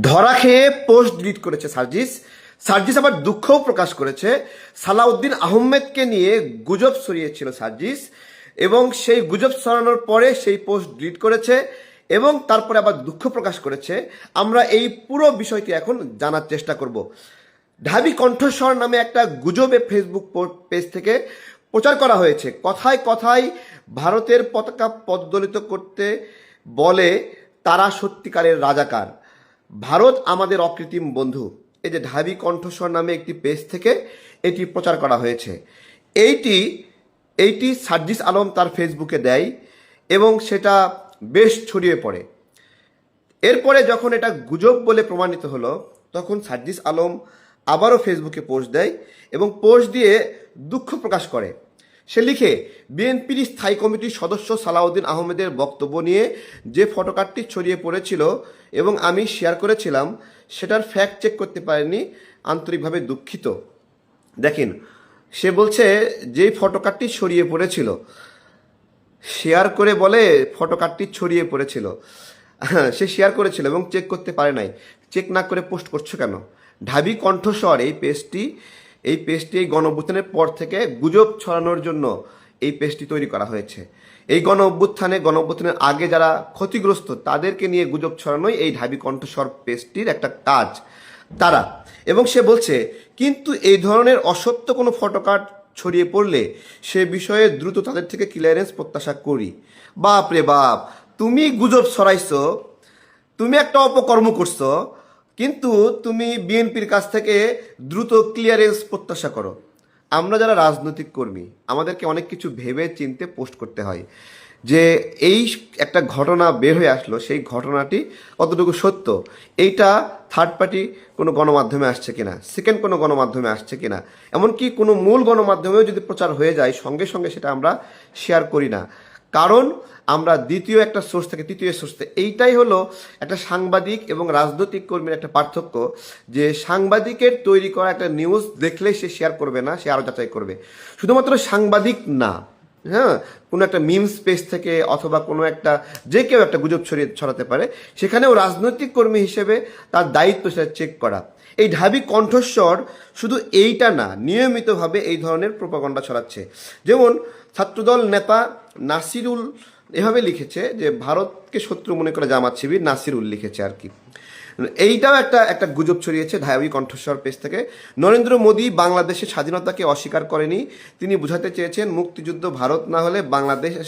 ধরা খেয়ে post delete করেছে সার্জিস। সার্জিস আবার দুঃখও প্রকাশ করেছে। সালাউদ্দিন আহমেদকে নিয়ে গুজব ছড়িয়েছিল সার্জিস, এবং সেই গুজব ছড়ানোর পরে সেই পোস্ট ডিলিট করেছে এবং তারপরে আবার দুঃখ প্রকাশ করেছে। আমরা এই পুরো বিষয়টি এখন জানার চেষ্টা করব। ঢাবি কণ্ঠস্বর নামে একটা গুজবে ফেসবুক পেজ থেকে প্রচার করা হয়েছে। কথায় কথায় ভারতের পতাকা পদদলিত করতে বলে তারা সত্যিকারের রাজাকার, ভারত আমাদের অকৃত্রিম বন্ধু। এই যে ঢাবি কণ্ঠস্বর নামে একটি পেজ থেকে এটি প্রচার করা হয়েছে। এইটি সার্জিস আলম তার ফেসবুকে দেয় এবং সেটা বেশ ছড়িয়ে পড়ে। এরপরে যখন এটা গুজব বলে প্রমাণিত হলো, তখন সার্জিস আলম আবারও ফেসবুকে পোস্ট দেয় এবং পোস্ট দিয়ে দুঃখ প্রকাশ করে। সে লিখে, বিএনপির স্থায়ী কমিটির সদস্য সালাউদ্দিন আহমেদের বক্তব্য নিয়ে যে ফটোকার্ডটি ছড়িয়ে পড়েছিল এবং আমি শেয়ার করেছিলাম, সেটার ফ্যাক্ট চেক করতে পারিনি, আন্তরিকভাবে দুঃখিত। দেখেন, সে বলছে যে ফটোকার্ডটি ছড়িয়ে পড়েছিল, শেয়ার করে বলে ফটোকার্ডটি ছড়িয়ে পড়েছিল। সে শেয়ার করেছিল এবং চেক করতে পারে নাই। চেক না করে পোস্ট করছো কেন? ঢাবি কণ্ঠস্বর এই পেজটি এই গণঅভ্যুত্থানের পর থেকে গুজব ছড়ানোর জন্য এই পেজটি তৈরি করা হয়েছে। এই গণঅভ্যুত্থানের আগে যারা ক্ষতিগ্রস্ত তাদেরকে নিয়ে গুজব ছড়ানোই এই ঢাবি কণ্ঠস্বর পেজটির একটা কাজ তারা। এবং সে বলছে, কিন্তু এই ধরনের অসত্য কোনো ফটোকার্ড ছড়িয়ে পড়লে সে বিষয়ে দ্রুত তাদের থেকে ক্লিয়ারেন্স প্রত্যাশা করি। বাপ রে বাপ, তুমি গুজব ছড়াইছো, তুমি একটা অপকর্ম করছো, কিন্তু তুমি বিএনপির কাছ থেকে দ্রুত ক্লিয়ারেন্স প্রত্যাশা করো। আমরা যারা রাজনৈতিক কর্মী, আমাদেরকে অনেক কিছু ভেবে চিনতে পোস্ট করতে হয় যে এই একটা ঘটনা বের হয়ে আসলো, সেই ঘটনাটি কতটুকু সত্য, এইটা থার্ড পার্টি কোনো গণমাধ্যমে আসছে কিনা, সেকেন্ড কোনো গণমাধ্যমে আসছে কিনা, এমনকি কোনো মূল গণমাধ্যমেও যদি প্রচার হয়ে যায় সঙ্গে সঙ্গে সেটা আমরা শেয়ার করি না। কারণ আমরা দ্বিতীয় একটা সোর্স থেকে তৃতীয় সোর্স থেকে, এইটাই হলো একটা সাংবাদিক এবং রাজনৈতিক কর্মীর একটা পার্থক্য, যে সাংবাদিকের তৈরি করা একটা নিউজ দেখলে সে শেয়ার করবে না, সে আরও যাচাই করবে। শুধুমাত্র সাংবাদিক না, হ্যাঁ, কোনো একটা মিমস পেজ থেকে অথবা কোনো একটা যে কেউ একটা গুজব ছড়াতে পারে, সেখানেও রাজনৈতিক কর্মী হিসেবে তার দায়িত্ব সেটা চেক করা। এই ঢাবি কণ্ঠস্বর শুধু এইটা না, নিয়মিতভাবে এই ধরনের প্রোপাগান্ডা ছড়াচ্ছে। যেমন ছাত্রদল নেতা নাসিরুল এভাবে লিখেছে যে ভারতকে শত্রু মনে করে জামাত শিবির, নাসিরুল লিখেছে আর কি। এইটাও একটা গুজব ছড়িয়েছে ঢাবি কণ্ঠস্বর পেজ থেকে। নরেন্দ্র মোদী বাংলাদেশের স্বাধীনতাকে অস্বীকার করেনি, তিনি বোঝাতে চেয়েছেন মুক্তিযুদ্ধ ভারত না হলে বাংলাদেশ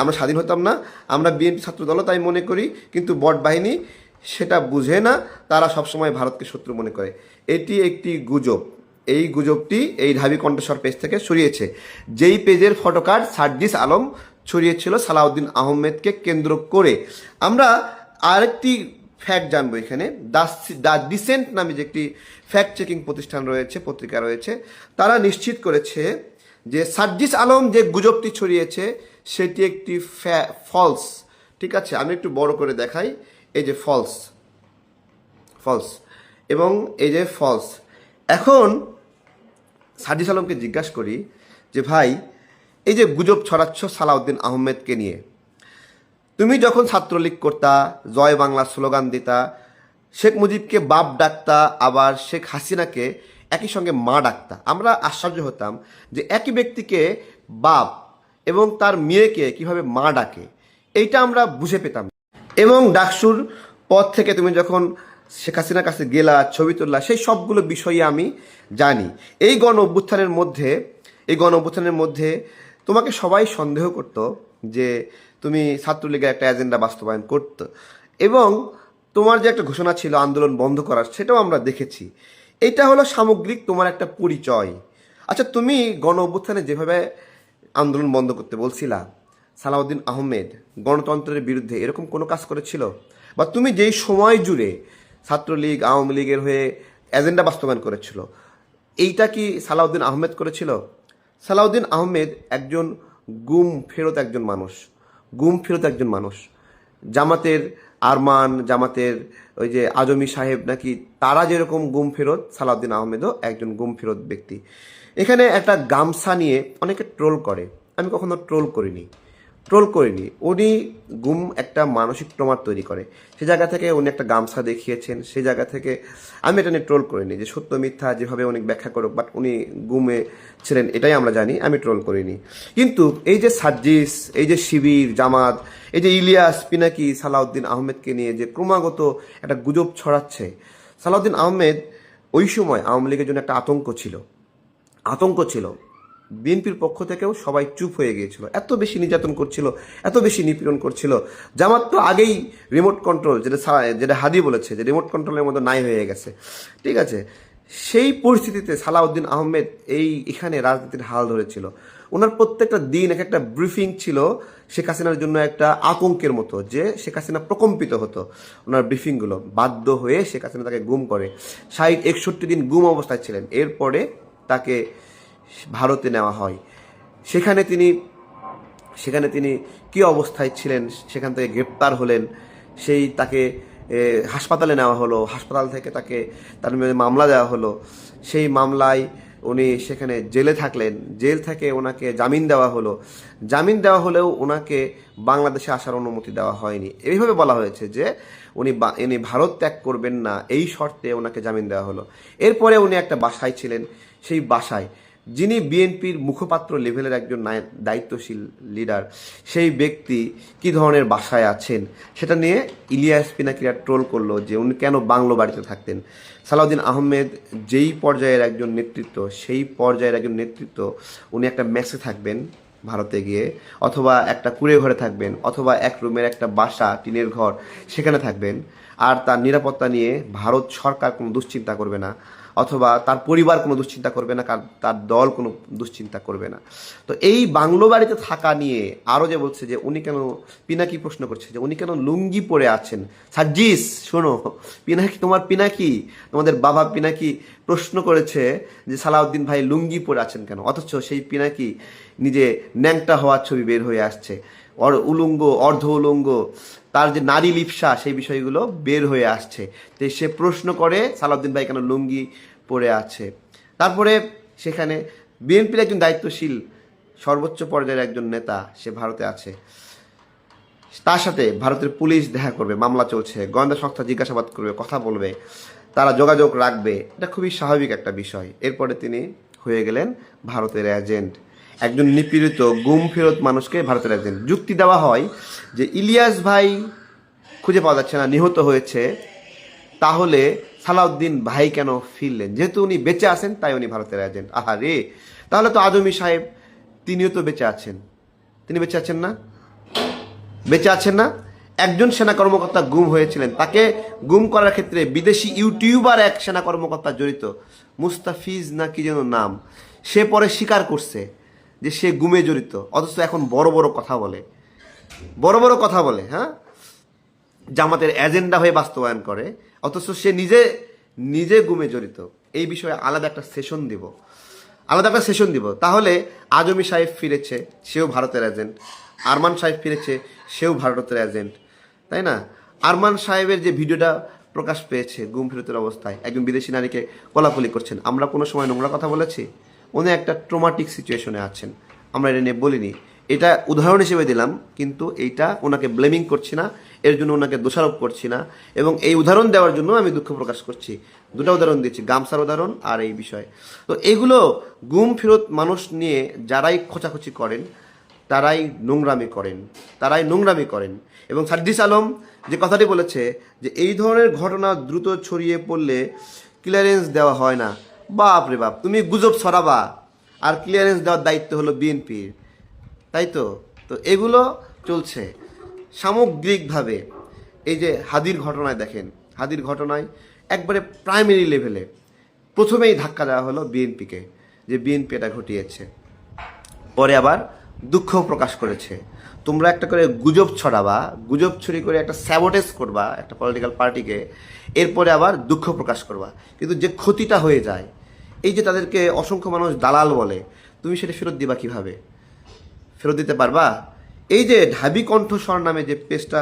আমরা স্বাধীন হতাম না, আমরা বিএনপি ছাত্রদলও তাই মনে করি, কিন্তু বট বাহিনী সেটা বুঝে না, তারা সবসময় ভারতকে শত্রু মনে করে। এটি একটি গুজব। এই গুজবটি এই ঢাবি কণ্ঠস্বর পেজ থেকে ছড়িয়েছে, যেই পেজের ফটোকার্ড সার্জিস আলম ছড়িয়েছিল সালাউদ্দিন আহমেদকে কেন্দ্র করে। আমরা আরেকটি ফ্যাক্ট জানবো এখানে। দ্য ডিসেন্ট নামে যে একটি ফ্যাক্ট চেকিং প্রতিষ্ঠান রয়েছে, পত্রিকা রয়েছে, তারা নিশ্চিত করেছে যে সার্জিস আলম যে গুজবটি ছড়িয়েছে সেটি একটি ফলস। ঠিক আছে, আমি একটু বড় করে দেখাই। এই যে ফলস এবং এই যে ফলস। এখন সার্জিস আলমকে জিজ্ঞাসা করি যে ভাই, এই যে গুজব ছড়াচ্ছ সালাউদ্দিন আহমেদকে নিয়ে, তুমি যখন ছাত্রলীগ করতা, জয় বাংলা স্লোগান দিতা, শেখ মুজিবকে বাপ ডাকতা, আবার শেখ হাসিনাকে একই সঙ্গে মা ডাকতা, আমরা আশ্চর্য হতাম যে একই ব্যক্তিকে বাপ এবং তার মেয়েকে কিভাবে মা ডাকে, এইটা আমরা বুঝে পেতাম। এবং ডাকসুর পদ থেকে তুমি যখন শেখ হাসিনার কাছে গেলা, ছবি তুললা, সেই সবগুলো বিষয়ে আমি জানি। এই গণ অভ্যুত্থানের মধ্যে তোমাকে সবাই সন্দেহ করতো যে তুমি ছাত্রলীগের একটা এজেন্ডা বাস্তবায়ন করতো, এবং তোমার যে একটা ঘোষণা ছিল আন্দোলন বন্ধ করার, সেটাও আমরা দেখেছি। এটা হলো সামগ্রিক তোমার একটা পরিচয়। আচ্ছা, তুমি গণ অভ্যুত্থানে যেভাবে আন্দোলন বন্ধ করতে বলছিলা, সালাউদ্দিন আহমেদ গণতন্ত্রের বিরুদ্ধে এরকম কোনো কাজ করেছিল? বা তুমি যেই সময় জুড়ে ছাত্রলীগ আওয়ামী লীগের হয়ে এজেন্ডা বাস্তবায়ন করেছিল, এইটা কি সালাউদ্দিন আহমেদ করেছিল? সালাউদ্দিন আহমেদ একজন গুম ফেরত একজন মানুষ। জামাতের আরমান, জামাতের ওই যে আজমি সাহেব নাকি, তারা যেরকম গুম ফেরত, সালাউদ্দিন আহমেদও একজন গুম ফেরত ব্যক্তি। এখানে একটা গামছা নিয়ে অনেকে ট্রোল করে, আমি কখনো ট্রোল করিনি। ট্রোল করিনি, উনি গুম একটা মানসিক ট্রমা তৈরি করে, সে জায়গা থেকে উনি একটা গামছা দেখিয়েছেন, সেই জায়গা থেকে আমি এটা নিয়ে ট্রোল করিনি যে সত্য মিথ্যা যেভাবে উনি ব্যাখ্যা করুক, বাট উনি গুমে ছিলেন এটাই আমরা জানি, আমি ট্রোল করিনি। কিন্তু এই যে সার্জিস, এই যে শিবির জামাত, এই যে ইলিয়াস পিনাকি সালাউদ্দিন আহমেদকে নিয়ে যে ক্রমাগত একটা গুজব ছড়াচ্ছে, সালাউদ্দিন আহমেদ ওই সময় আওয়ামী লীগের জন্য একটা আতঙ্ক ছিল। বিএনপির পক্ষ থেকেও সবাই চুপ হয়ে গিয়েছিল, এত বেশি নির্যাতন করছিল, এত বেশি নিপীড়ন করছিল। জামাত তো আগেই রিমোট কন্ট্রোল, যেটা হাদি বলেছে যে রিমোট কন্ট্রোলের মতো নাই হয়ে গেছে, ঠিক আছে। সেই পরিস্থিতিতে সালাউদ্দিন আহমেদ এখানে রাজনীতির হাল ধরেছিল। ওনার প্রত্যেকটা দিন এক একটা ব্রিফিং ছিল শেখ হাসিনার জন্য একটা আতঙ্কের মতো, যে শেখ হাসিনা প্রকম্পিত হতো ওনার ব্রিফিংগুলো। বাধ্য হয়ে শেখ হাসিনা তাকে গুম করে, 61 দিন গুম অবস্থায় ছিলেন। এরপরে তাকে ভারতে নেওয়া হয়। সেখানে তিনি কি অবস্থায় ছিলেন, সেখান থেকে গ্রেপ্তার হলেন, তাকে হাসপাতালে নেওয়া হলো, হাসপাতাল থেকে তার মামলা দেওয়া হলো, সেই মামলায় উনি সেখানে জেলে থাকলেন, জেল থেকে ওনাকে জামিন দেওয়া হলো, জামিন দেওয়া হলেও ওনাকে বাংলাদেশে আসার অনুমতি দেওয়া হয়নি। এইভাবে বলা হয়েছে যে উনি ভারত ত্যাগ করবেন না, এই শর্তে ওনাকে জামিন দেওয়া হলো। এরপরে উনি একটা বাসায় ছিলেন, সেই বাসায় যিনি বিএনপির মুখপাত্র লেভেলের একজন দায়িত্বশীল লিডার, সেই ব্যক্তি কি ধরনের বাসায় আছেন সেটা নিয়ে ইলিয়াস পিনাকিরা ট্রোল করলো যে উনি কেন বাংলো বাড়িতে থাকতেন। সালাউদ্দিন আহমেদ যেই পর্যায়ের একজন নেতৃত্ব, সেই পর্যায়ের একজন নেতৃত্ব, উনি একটা মেসে থাকবেন ভারতে গিয়ে, অথবা একটা কুঁড়ে ঘরে থাকবেন, অথবা এক রুমের একটা বাসা টিনের ঘর সেখানে থাকবেন, আর তার নিরাপত্তা নিয়ে ভারত সরকার কোনো দুশ্চিন্তা করবে না, অথবা তার পরিবার কোনো দুশ্চিন্তা করবে না, তার দল কোনো দুশ্চিন্তা করবে না। তো এই বাংলো বাড়িতে থাকা নিয়ে আরও যে বলছে যে উনি কেন, পিনাকি প্রশ্ন করছে যে উনি কেন লুঙ্গি পরে আছেন। সার্জিস শোনো, তোমাদের বাবা পিনাকি প্রশ্ন করেছে যে সালাউদ্দিন ভাই লুঙ্গি পরে আছেন কেন, অথচ সেই পিনাকি নিজে ন্যাংটা হওয়ার ছবি বের হয়ে আসছে, উলঙ্গ অর্ধ উলঙ্গ, তার যে নারী লিপ্সা সেই বিষয়গুলো বের হয়ে আসছে। তো সে প্রশ্ন করে সালাউদ্দিন ভাই কেন লুঙ্গি পরে আছে। তারপরে সেখানে বিএনপির একজন দায়িত্বশীল সর্বোচ্চ পর্যায়ের একজন নেতা সে ভারতে আছে, তার সাথে ভারতের পুলিশ দেখা করবে, মামলা চলছে, গোয়েন্দা সংস্থা জিজ্ঞাসাবাদ করবে, কথা বলবে, তারা যোগাযোগ রাখবে, এটা খুবই স্বাভাবিক একটা বিষয়। এরপরে তিনি হয়ে গেলেন ভারতের এজেন্ট, একজন নিপীড়িত গুম ফেরত মানুষকে ভারতের এজেন্ট। যুক্তি দেওয়া হয় যে ইলিয়াস ভাই খুঁজে পাওয়া যাচ্ছে না, নিহত হয়েছে, তাহলে সালাউদ্দিন ভাই কেন ফিরলেন? যেহেতু উনি বেঁচে আছেন তাই উনি ভারতের এজেন্ট। আহারে, তাহলে তো আজমি সাহেব তিনিও তো বেঁচে আছেন, তিনি বেঁচে আছেন না? বেঁচে আছেন না? একজন সেনা কর্মকর্তা গুম হয়েছিলেন, তাকে গুম করার ক্ষেত্রে বিদেশি ইউটিউবার এক সেনা কর্মকর্তা জড়িত, মুস্তাফিজ না কি যেন নাম, সে পরে স্বীকার করছে যে সে গুমে জড়িত, অথচ এখন বড় বড় কথা বলে, হ্যাঁ, জামাতের এজেন্ডা হয়ে বাস্তবায়ন করে, অথচ সে নিজে গুমে জড়িত। এই বিষয়ে আলাদা একটা সেশন দিব। তাহলে আজমি সাহেব ফিরেছে, সেও ভারতের এজেন্ট, আরমান সাহেব ফিরেছে, সেও ভারতের এজেন্ট, তাই না? আরমান সাহেবের যে ভিডিওটা প্রকাশ পেয়েছে গুম ফেরতের অবস্থায় একজন বিদেশি নারীকে কোলাকুলি করছেন, আমরা কোনো সময় নোংরা কথা বলেছি? উনি একটা ট্রমাটিক সিচুয়েশনে আছেন, আমরা এটা নিয়ে বলিনি, এটা উদাহরণ হিসেবে দিলাম, কিন্তু এইটা ওনাকে ব্লেমিং করছি না, এর জন্য ওনাকে দোষারোপ করছি না, এবং এই উদাহরণ দেওয়ার জন্য আমি দুঃখ প্রকাশ করছি। দুটো উদাহরণ দিচ্ছি, গামছার উদাহরণ আর এই বিষয়। তো এগুলো গুম ফেরত মানুষ নিয়ে যারাই খোঁচাখুচি করেন তারাই নোংরামি করেন। এবং সার্জিস আলম যে কথাটি বলেছে যে এই ধরনের ঘটনা দ্রুত ছড়িয়ে পড়লে ক্লিয়ারেন্স দেওয়া হয় না, বাপ রে বাপ, তুমি গুজব ছড়াবা আর ক্লিয়ারেন্স দেওয়ার দায়িত্ব হলো বিএনপির, তাই তো? তো এগুলো চলছে সামগ্রিকভাবে। এই যে হাদির ঘটনায় দেখেন, হাদির ঘটনায় একবারে প্রাইমারি লেভেলে প্রথমেই ধাক্কা দেওয়া হলো বিএনপিকে, যে বিএনপি এটা ঘটিয়েছে, পরে আবার দুঃখ প্রকাশ করেছে। তোমরা একটা করে গুজব ছড়াবা, গুজব ছড়ি করে একটা স্যাবোটেজ করবা একটা পলিটিক্যাল পার্টিকে, এরপরে আবার দুঃখ প্রকাশ করবা, কিন্তু যে ক্ষতিটা হয়ে যায়, এই যে তাদেরকে অসংখ্য মানুষ দালাল বলে, তুমি সেটা ফেরত দিবা কিভাবে? ফেরত দিতে পারবা? এই যে ঢাবি কণ্ঠস্বর নামে যে পেজটা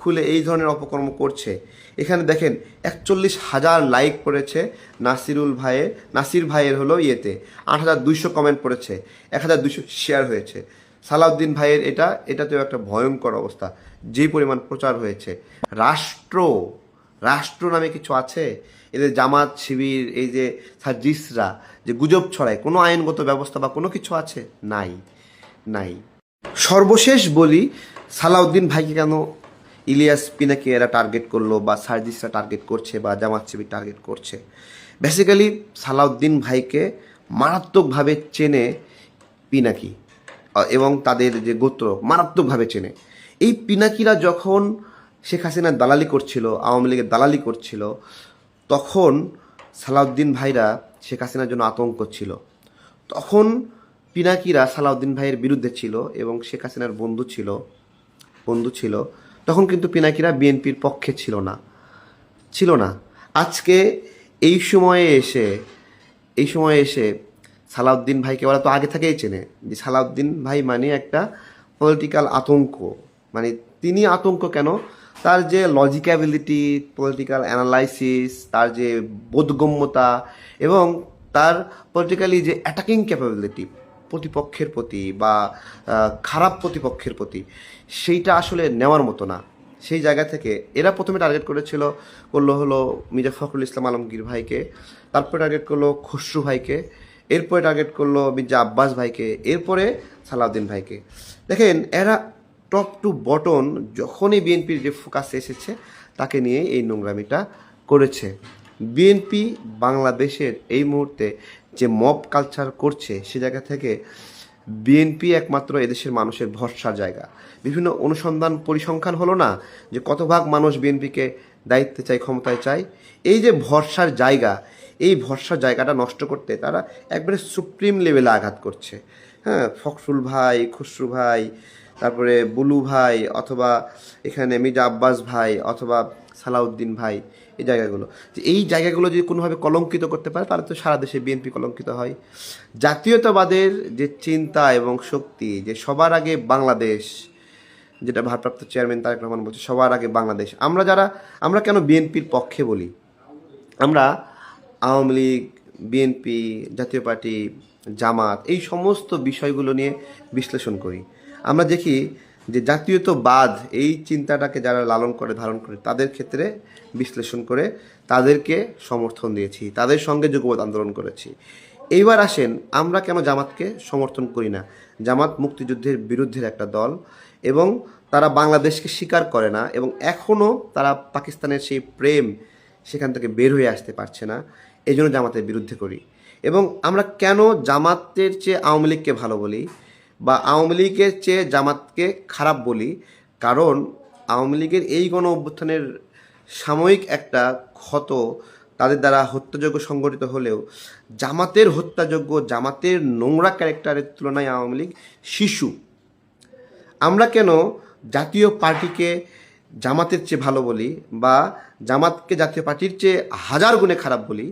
খুলে এই ধরনের অপকর্ম করছে, এখানে দেখেন 41,000 লাইক পড়েছে নাসির ভাইয়ের হলো ইয়েতে, 8,200 কমেন্ট পড়েছে, 1,200 শেয়ার হয়েছে। সালাউদ্দিন ভাইয়ের এটাতেও একটা ভয়ঙ্কর অবস্থা, যে পরিমাণ প্রচার হয়েছে। রাষ্ট্র রাষ্ট্র নামে কিছু আছে? এদের জামাত শিবির, এই যে সার্জিসরা যে গুজব ছড়ায়, কোনো আইনগত ব্যবস্থা বা কোনো কিছু আছে? নাই, নাই। সর্বশেষ বলি, সালাউদ্দিন ভাইকে কেন ইলিয়াস পিনাকি এরা টার্গেট করলো, বা সার্জিসরা টার্গেট করছে, বা জামাত শিবির টার্গেট করছে? বেসিক্যালি সালাউদ্দিন ভাইকে মারাত্মকভাবে চেনে পিনাকি, এবং তাদের যে গোত্র মারাত্মকভাবে চেনে। এই পিনাকিরা যখন শেখ হাসিনার দালালি করছিল, আওয়ামী লীগের দালালি করছিল, তখন সালাউদ্দিন ভাইরা শেখ হাসিনার জন্য আতঙ্ক ছিল। তখন পিনাকিরা সালাউদ্দিন ভাইয়ের বিরুদ্ধে ছিল এবং শেখ হাসিনার বন্ধু ছিল। তখন কিন্তু পিনাকিরা বিএনপির পক্ষে ছিল না। আজকে এই সময়ে এসে সালাউদ্দিন ভাইকে ওরা তো আগে থেকেই চেনে যে সালাউদ্দিন ভাই মানে একটা পলিটিক্যাল আতঙ্ক। মানে তিনি আতঙ্ক কেন? তার যে লজিক্যাবিলিটি, পলিটিক্যাল অ্যানালাইসিস, তার যে বোধগম্যতা, এবং তার পলিটিক্যালি যে অ্যাটাকিং ক্যাপাবিলিটি প্রতিপক্ষের প্রতি, বা খারাপ প্রতিপক্ষের প্রতি, সেইটা আসলে নেওয়ার মতো না। সেই জায়গা থেকে এরা প্রথমে টার্গেট করলো মির্জা ফখরুল ইসলাম আলমগীর ভাইকে, তারপরে টার্গেট করলো খসরু ভাইকে, এরপরে টার্গেট করলো মির্জা আব্বাস ভাইকে, এরপরে সালাউদ্দিন ভাইকে। দেখেন, এরা টপ টু বটন যখনই বিএনপির যে ফোকাসে এসেছে তাকে নিয়ে এই নোংরামিটা করেছে। বিএনপি বাংলাদেশের এই মুহূর্তে যে মব কালচার করছে, সে জায়গা থেকে বিএনপি একমাত্র এদেশের মানুষের ভরসার জায়গা। বিভিন্ন অনুসন্ধান পরিসংখ্যান হলো না যে কত ভাগ মানুষ বিএনপিকে দায়িত্বে চায়, ক্ষমতায় চায়। এই যে ভরসার জায়গা, এই ভরসার জায়গাটা নষ্ট করতে তারা একবারে সুপ্রিম লেভেলে আঘাত করছে। হ্যাঁ, ফখরুল ভাই, খসরু ভাই, তারপরে বুলু ভাই, অথবা এখানে মির্জা আব্বাস ভাই, অথবা সালাউদ্দিন ভাই, এই জায়গাগুলো যদি কোনোভাবে কলঙ্কিত করতে পারে, তাহলে তো সারা দেশে বিএনপি কলঙ্কিত হয়। জাতীয়তাবাদের যে চিন্তা এবং শক্তি, যে সবার আগে বাংলাদেশ, যেটা ভারপ্রাপ্ত চেয়ারম্যান তারেক রহমান বলছে, সবার আগে বাংলাদেশ। আমরা কেন বিএনপির পক্ষে বলি? আমরা আওয়ামী লীগ, বিএনপি, জাতীয় পার্টি, জামাত, এই সমস্ত বিষয়গুলো নিয়ে বিশ্লেষণ করি। আমরা দেখি যে জাতীয়তাবাদ, এই চিন্তাটাকে যারা লালন করে, ধারণ করে, তাদের ক্ষেত্রে বিশ্লেষণ করে তাদেরকে সমর্থন দিয়েছি, তাদের সঙ্গে যুগপৎ আন্দোলন করেছি। এইবার আসেন, আমরা কেন জামাতকে সমর্থন করি না? জামাত মুক্তিযুদ্ধের বিরুদ্ধের একটা দল, এবং তারা বাংলাদেশকে স্বীকার করে না, এবং এখনও তারা পাকিস্তানের সেই প্রেম, সেখান থেকে বের হয়ে আসতে পারছে না। এই জন্য জামাতের বিরুদ্ধে করি। এবং আমরা কেন জামাতের চেয়ে আওয়ামী লীগকে ভালো বলি, বা আওয়ামী লীগের চেয়ে জামাতকে খারাপ বলি? কারণ আওয়ামী লীগের এই গণ অভ্যুত্থানের সাময়িক একটা ক্ষত, তাদের দ্বারা হত্যাযজ্ঞ সংগঠিত হলেও জামাতের হত্যাযজ্ঞ, জামাতের নোংরা ক্যারেক্টারের তুলনায় আওয়ামী লীগ শিশু। আমরা কেন জাতীয় পার্টিকে জামাতের চেয়ে ভালো বলি, বা জামাতকে জাতীয় পার্টির চেয়ে হাজার গুণে খারাপ বলি,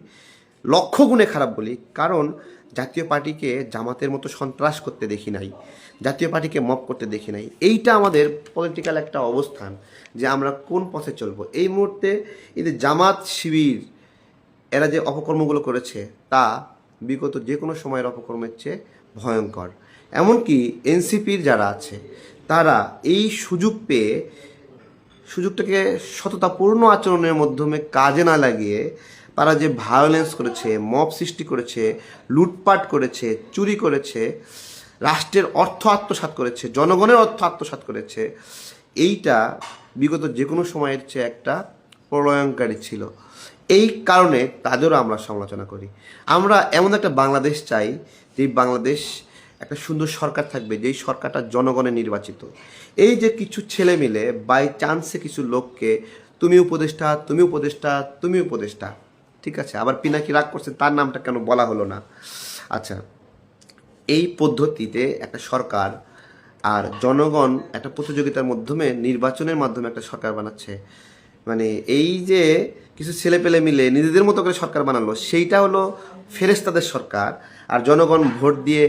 লক্ষ গুণে খারাপ বলি? কারণ জাতীয় পার্টিকে জামাতের মতো সন্ত্রাস করতে দেখি নাই, জাতীয় পার্টিকে মব করতে দেখি নাই। এইটা আমাদের পলিটিক্যাল একটা অবস্থান, যে আমরা কোন পথে চলবো। এই মুহূর্তে এই যে জামাত শিবির এরা যে অপকর্মগুলো করেছে, তা বিগত যে কোনো সময়ের অপকর্মের চেয়ে ভয়ঙ্কর। এমনকি এনসিপির যারা আছে, তারা এই সুযোগটাকে সততাপূর্ণ আচরণের মাধ্যমে কাজে না লাগিয়ে তারা যে ভায়োলেন্স করেছে, মব সৃষ্টি করেছে, লুটপাট করেছে, চুরি করেছে, রাষ্ট্রের অর্থ আত্মসাৎ করেছে, জনগণের অর্থ আত্মসাৎ করেছে, এইটা বিগত যে কোনো সময়ের চেয়ে একটা প্রলয়ঙ্কারী ছিল। এই কারণে তাদেরও আমরা সমালোচনা করি। আমরা এমন একটা বাংলাদেশ চাই, যেই বাংলাদেশ একটা সুন্দর সরকার থাকবে, যেই সরকারটা জনগণের নির্বাচিত। এই যে কিছু ছেলে মিলে বাই চান্সে কিছু লোককে তুমি উপদেষ্টা, ঠিক আছে, আবার পিনাকি রাগ করছে, তার নামটা কেন বলা হলো না? আচ্ছা, এই পদ্ধতিতে একটা সরকার আর জনগণ একটা প্রতিযোগিতার মাধ্যমে, নির্বাচনের মাধ্যমে একটা সরকার বানাচ্ছে। মানে এই যে কিছু ছেলেপেলে মিলে নিজেদের মতো করে সরকার বানালো, সেইটা হলো ফেরেশতাদের সরকার। আর জনগণ ভোট দিয়ে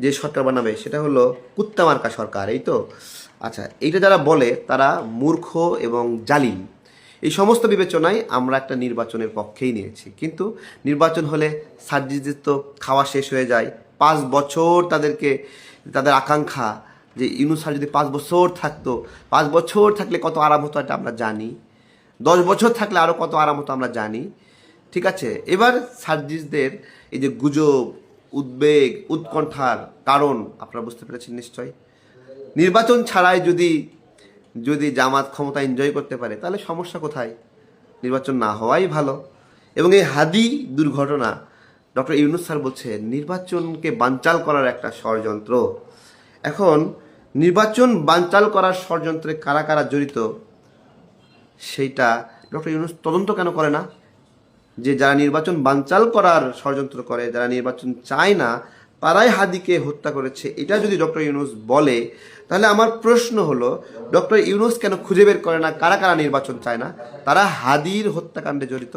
যে সরকার বানাবে, সেটা হলো কুত্তা মার্কা সরকার। এই তো। আচ্ছা, এইটা যারা বলে তারা মূর্খ এবং জালিম। এই সমস্ত বিবেচনায় আমরা একটা নির্বাচনের পক্ষেই নিয়েছি। কিন্তু নির্বাচন হলে সার্জিসদের তো খাওয়া শেষ হয়ে যায়। 5 বছর তাদের আকাঙ্ক্ষা, যে ইউনূস স্যার যদি 5 বছর থাকতো, 5 বছর থাকলে কত আরাম হতো এটা আমরা জানি, 10 বছর থাকলে আরও কত আরাম হতো আমরা জানি। ঠিক আছে, এবার সার্জিসদের এই যে গুজব, উদ্বেগ, উৎকণ্ঠার কারণ আপনারা বুঝতে পেরেছেন নিশ্চয়। নির্বাচন ছাড়াই যদি জামাত ক্ষমতা এনজয় করতে পারে তাহলে সমস্যা কোথায়? নির্বাচন না হওয়াই ভালো। এবং এই হাদি দুর্ঘটনা, ডক্টর ইউনূস স্যার বলছে নির্বাচনকে বানচাল করার একটা ষড়যন্ত্র। এখন নির্বাচন বানচাল করার ষড়যন্ত্রে কারা কারা জড়িত সেইটা ডক্টর ইউনূস তদন্ত কেন করে না? যে যারা নির্বাচন বানচাল করার ষড়যন্ত্র করে, যারা নির্বাচন চায় না, তারাই হাদিকে হত্যা করেছে, এটা যদি ডক্টর ইউনূস বলে, তাহলে আমার প্রশ্ন হলো ডক্টর ইউনূস কেন খুঁজে বের করে না কারা কারা নির্বাচন চায় না, তারা হাদির হত্যাকাণ্ডে জড়িত?